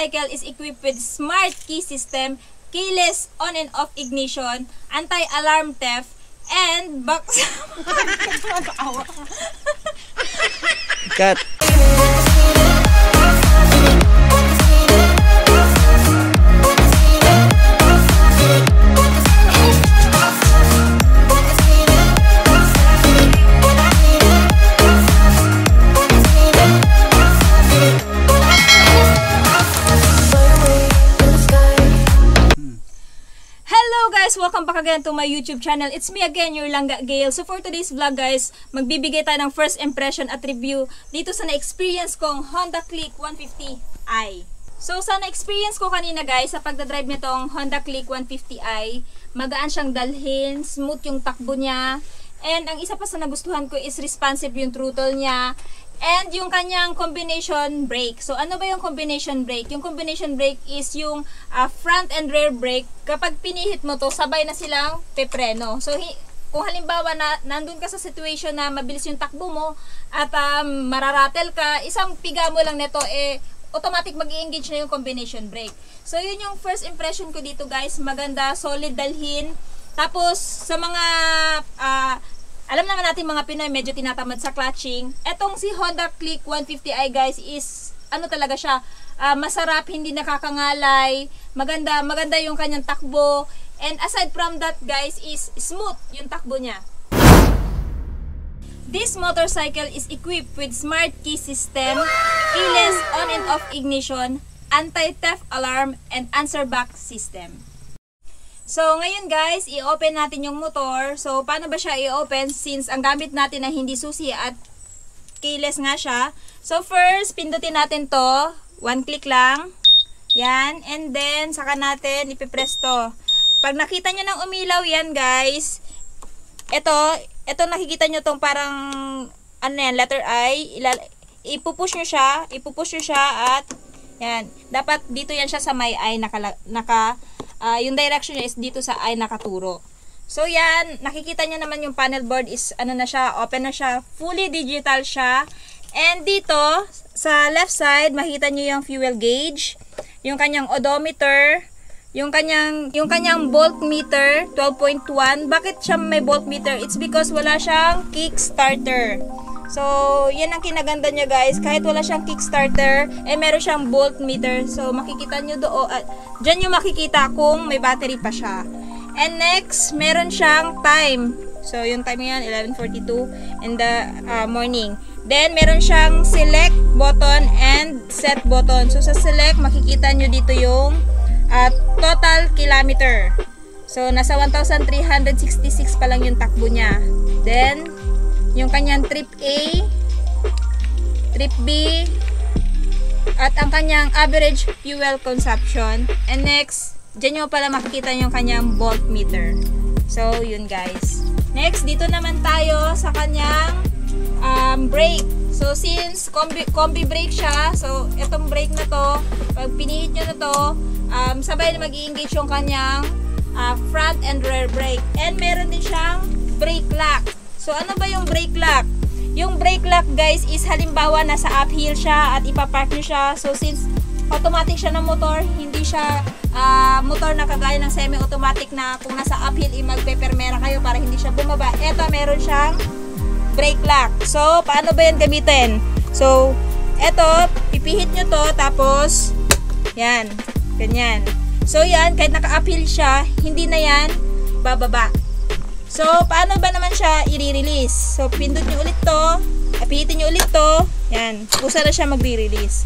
motorcycle is equipped with smart key system, keyless on and off ignition, anti-alarm theft, and box... Cut. Welcome back again to my YouTube channel. It's me again, your Langga Gail. So for today's vlog guys, magbibigay tayo ng first impression at review dito sa na-experience kong Honda Click 150i. So sa na-experience ko kanina guys, sa pagdadrive nitong Honda Click 150i, magaan siyang dalhin, smooth yung takbo niya. And ang isa pa sa nagustuhan ko is responsive yung throttle niya. And yung kanyang combination brake. So ano ba yung combination brake? Yung combination brake is yung front and rear brake. Kapag pinihit mo to, sabay na silang pepreno. So kung halimbawa na nandun ka sa situation na mabilis yung takbo mo at mararatel ka, isang piga mo lang nito automatic mag-i-engage na yung combination brake. So yun yung first impression ko dito guys. Maganda, solid dalhin. Tapos sa mga alam naman natin mga Pinoy medyo tinatamad sa clutching. Etong si Honda Click 150i guys is ano talaga siya, masarap, hindi nakakangalay, maganda yung kanyang takbo. And aside from that guys is smooth yung takbo niya. This motorcycle is equipped with smart key system, keyless on and off ignition, anti-theft alarm, and answer back system. So, ngayon guys, i-open natin yung motor. So, paano ba siya i-open since ang gamit natin na hindi susi at keyless nga siya. So, first, pindutin natin to. One click lang. Yan. And then, saka natin ipipress to. Pag nakita nyo ng umilaw yan guys, ito nakikita nyo tong parang, ano yan, letter I. Ipupush nyo siya at, yan. Dapat dito yan siya sa may I yung direction niya is dito sa I nakaturo. So yan, nakikita niyo naman yung panel board is ano na siya, open na siya, fully digital siya. And dito sa left side makita niyo yung fuel gauge, yung kanyang odometer, yung kanyang voltmeter 12.1. Bakit siya may voltmeter? It's because wala siyang kickstarter. So, yan ang kinaganda niya guys. Kahit wala siyang kickstarter, meron siyang voltmeter. So, makikita nyo doon. Diyan nyo makikita kung may battery pa siya. And next, meron siyang time. So, yung time yan, 11:42 in the morning. Then, meron siyang select button and set button. So, sa select, makikita nyo dito yung total kilometer. So, nasa 1,366 pa lang yung takbo niya. Then, yung kanyang trip A, trip B, at ang kanyang average fuel consumption. And next, dyan nyo pala makikita yung kanyang voltmeter. So, yun guys. Next, dito naman tayo sa kanyang brake. So, since combi brake siya, so, itong brake na to, pag pinihit nyo na to, sabay na mag-i-engage yung kanyang front and rear brake. And meron din siyang brake lock. So, ano ba yung brake lock? Yung brake lock, guys, is halimbawa nasa uphill siya at ipapark nyo siya. So, since automatic siya ng motor, hindi siya motor na kagaya ng semi-automatic na kung nasa uphill, magpepermera kayo para hindi siya bumaba. Eto, meron siyang brake lock. So, paano ba yan gamitin? So, eto, pipihit nyo to, tapos, yan, ganyan. So, yan, kahit naka-uphill siya, hindi na yan bababa. So, paano ba naman siya i-release? So, pindot nyo ulit to. Pihitin nyo ulit to. Yan. Pusa na siya magre-release.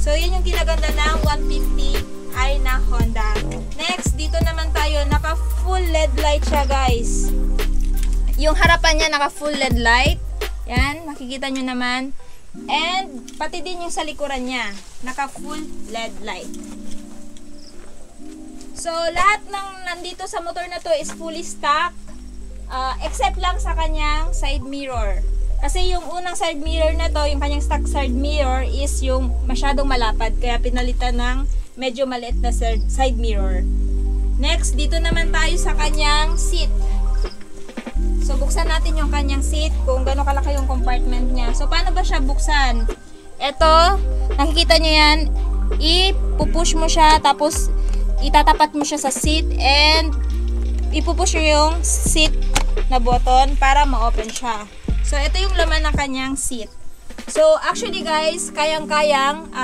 So, yan yung kinaganda ng 150i na Honda. Next, dito naman tayo. Naka-full LED light siya, guys. Yung harapan niya, naka-full LED light. Yan. Makikita nyo naman. And, pati din yung sa likuran niya. Naka-full LED light. So, lahat ng nandito sa motor na to is fully stock. Except lang sa kanyang side mirror. Kasi yung unang side mirror na to, yung kanyang stock side mirror is yung masyadong malapad. Kaya pinalitan ng medyo maliit na side mirror. Next, dito naman tayo sa kanyang seat. So, buksan natin yung kanyang seat kung gano'n kalaki yung compartment niya. So, paano ba siya buksan? Ito, nakikita nyo yan. ipupush mo siya, tapos itatapat mo siya sa seat, and ipupush mo yung seat na button para ma-open siya. So, ito yung laman ng kanyang seat. So, actually guys, kayang-kayang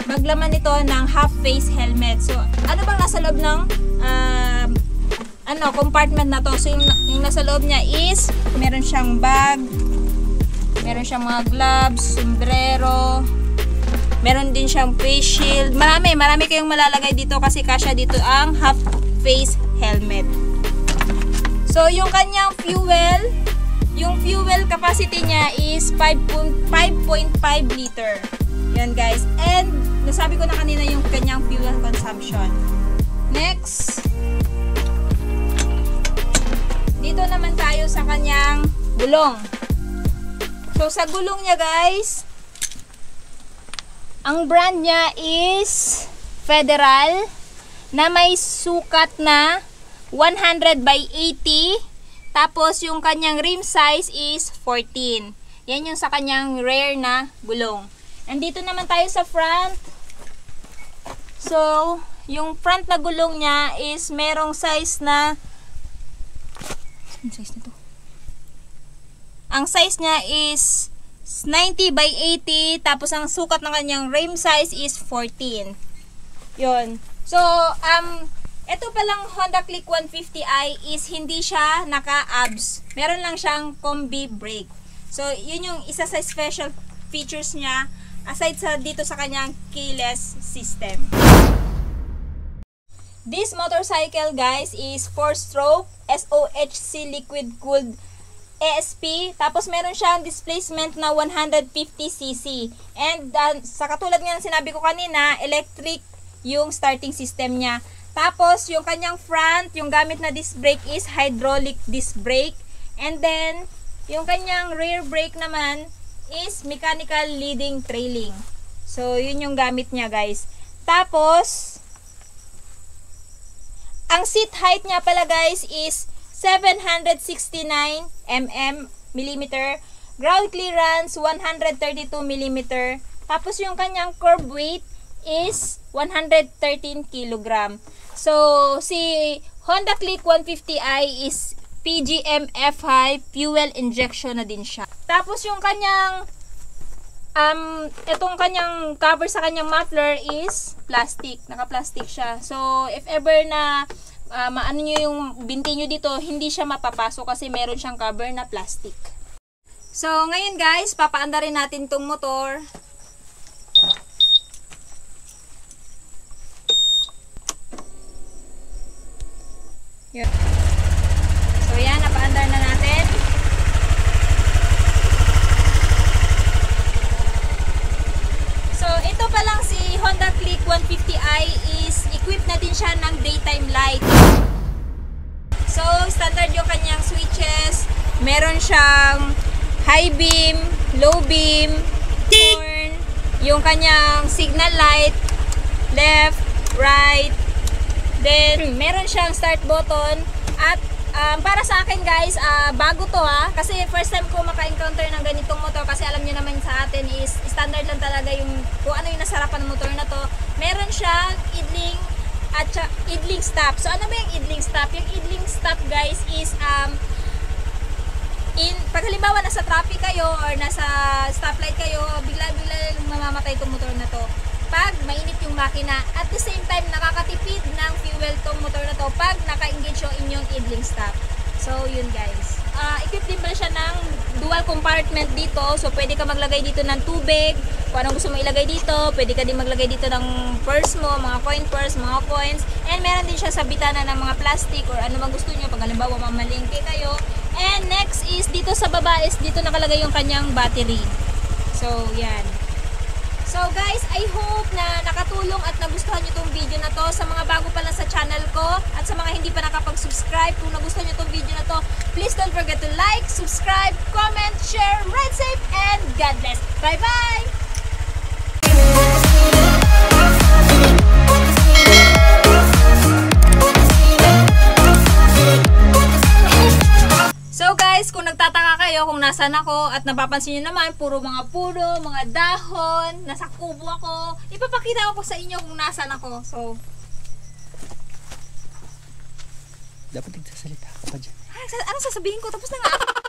maglaman nito ng half-face helmet. So, ano bang nasa loob ng compartment na to? So, yung nasa loob niya is, meron siyang bag, meron siyang mga gloves, sombrero, meron din siyang face shield. Marami kayong malalagay dito kasi kasya dito ang half-face helmet. So, yung kanyang fuel, yung fuel capacity niya is 5.5 liter. Yan guys. And, nasabi ko na kanina yung kanyang fuel consumption. Next, dito naman tayo sa kanyang gulong. So, sa gulong niya guys, ang brand niya is Federal na may sukat na 100 by 80. Tapos, yung kanyang rim size is 14. Yan yung sa kanyang rear na gulong. And dito naman tayo sa front. So, yung front na gulong niya is merong size na... Ang size nito? Ang size niya is 90 by 80. Tapos, ang sukat ng kanyang rim size is 14. Yun. So, ito palang Honda Click 150i is hindi siya naka-abs. Meron lang siyang combi brake. So, yun yung isa sa special features niya aside sa dito sa kanyang keyless system. This motorcycle guys is 4-stroke SOHC liquid cooled ESP. Tapos meron siyang displacement na 150cc. And sa katulad nga ng sinabi ko kanina, electric yung starting system niya. Tapos, yung kanyang front, yung gamit na disc brake is hydraulic disc brake. And then, yung kanyang rear brake naman is mechanical leading trailing. So, yun yung gamit niya guys. Tapos, ang seat height niya pala guys is 769 mm. Ground clearance 132 mm. Tapos, yung kanyang curb weight is 113 kg. So, si Honda Click 150i is PGM-FI fuel injection na din siya. Tapos yung kanyang itong kanyang cover sa kanyang muffler is plastic. Naka-plastic siya. So, if ever na maano nyo yung binti nyo dito, hindi siya mapapasok kasi meron siyang cover na plastic. So, ngayon guys, papaandarin natin tong motor. Yun. So, yan. Napaandar na natin. So, ito pa lang si Honda Click 150i is equipped na din siya ng daytime light. So, standard yung kanyang switches. Meron siyang high beam, low beam, horn, yung kanyang signal light, left, right. Then, meron siyang start button. At para sa akin guys, bago to kasi first time ko maka-encounter ng ganitong motor kasi alam niyo naman sa atin is standard lang talaga yung kung ano yung nasarapan ng motor na to. Meron siyang idling at idling stop. So ano ba yung idling stop? Yung idling stop guys is pag halimbawa nasa traffic kayo or nasa stoplight kayo, bigla-bigla mamamatay itong motor na to. Pag mainit yung makina, at the same time nakakatipid ng fuel tong motor na to pag naka-engage yung inyong idling stop. So yun guys, equipped din pala siya ng dual compartment dito. So pwede ka maglagay dito ng tubig kung anong gusto mo ilagay dito. Pwede ka din maglagay dito ng purse mo, mga coin purse, mga coins. And meron din siya sa bitana ng mga plastic or ano bang gusto nyo pag halimbawa mamalingke kayo. And next is dito sa baba is dito nakalagay yung kanyang battery. So yan. So guys, I hope na nakatulong at nagustuhan nyo itong video na to. Sa mga bago pa lang sa channel ko at sa mga hindi pa nakapag-subscribe, kung nagustuhan nyo itong video na to, please don't forget to like, subscribe, comment, share, ride safe, and God bless. Bye-bye! So guys, guys, kung nagtataka kayo kung nasaan ako at napapansin nyo naman, puro mga puno, mga dahon, nasa kubo ako. Ipapakita ko po sa inyo kung nasaan ako. So, Dapat nagsasalita ka pa dyan. ano sasabihin ko? Tapos na nga ako.